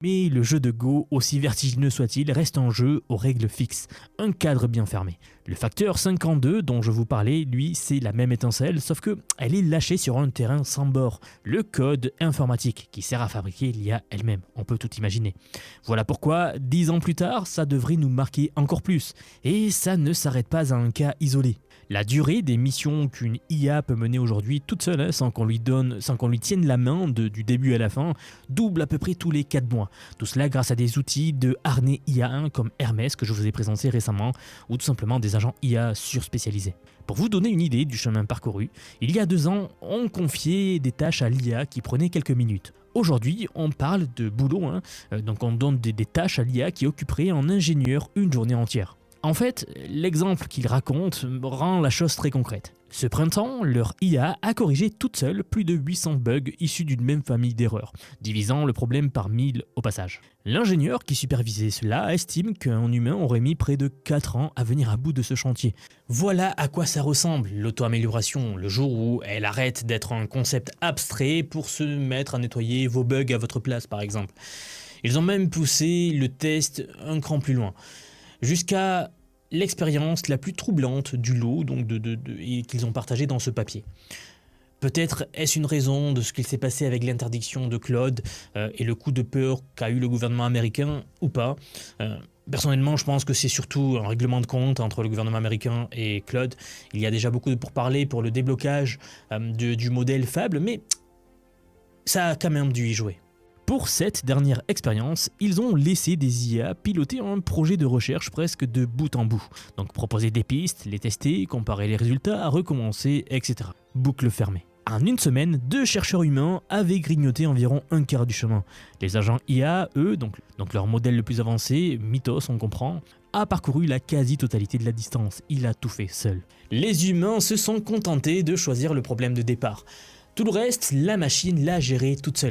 Mais le jeu de Go, aussi vertigineux soit-il, reste un jeu aux règles fixes, un cadre bien fermé. Le facteur 52 dont je vous parlais, lui, c'est la même étincelle, sauf que elle est lâchée sur un terrain sans bord, le code informatique qui sert à fabriquer l'IA elle-même, on peut tout imaginer. Voilà pourquoi, 10 ans plus tard, ça devrait nous marquer encore plus, et ça ne s'arrête pas à un cas isolé. La durée des missions qu'une IA peut mener aujourd'hui toute seule, sans qu'on lui tienne la main du début à la fin, double à peu près tous les 4 mois. Tout cela grâce à des outils de harnais IA comme Hermès que je vous ai présenté récemment, ou tout simplement des agents IA surspécialisés. Pour vous donner une idée du chemin parcouru, il y a 2 ans, on confiait des tâches à l'IA qui prenaient quelques minutes. Aujourd'hui, on parle de boulot, donc on donne des tâches à l'IA qui occuperaient en ingénieur une journée entière. En fait, l'exemple qu'il raconte rend la chose très concrète. Ce printemps, leur IA a corrigé toute seule plus de 800 bugs issus d'une même famille d'erreurs, divisant le problème par 1000 au passage. L'ingénieur qui supervisait cela estime qu'un humain aurait mis près de 4 ans à venir à bout de ce chantier. Voilà à quoi ça ressemble, l'auto-amélioration, le jour où elle arrête d'être un concept abstrait pour se mettre à nettoyer vos bugs à votre place par exemple. Ils ont même poussé le test un cran plus loin, jusqu'à l'expérience la plus troublante du lot et qu'ils ont partagé dans ce papier. Peut-être est-ce une raison de ce qu'il s'est passé avec l'interdiction de Claude et le coup de peur qu'a eu le gouvernement américain ou pas. Personnellement, je pense que c'est surtout un règlement de compte entre le gouvernement américain et Claude. Il y a déjà beaucoup de pourparlers pour le déblocage du modèle Fable, mais ça a quand même dû y jouer. Pour cette dernière expérience, ils ont laissé des IA piloter un projet de recherche presque de bout en bout. Donc proposer des pistes, les tester, comparer les résultats, recommencer, etc. Boucle fermée. En une semaine, 2 chercheurs humains avaient grignoté environ un quart du chemin. Les agents IA, eux, donc leur modèle le plus avancé, Mythos on comprend, a parcouru la quasi-totalité de la distance. Il a tout fait seul. Les humains se sont contentés de choisir le problème de départ. Tout le reste, la machine l'a géré toute seule.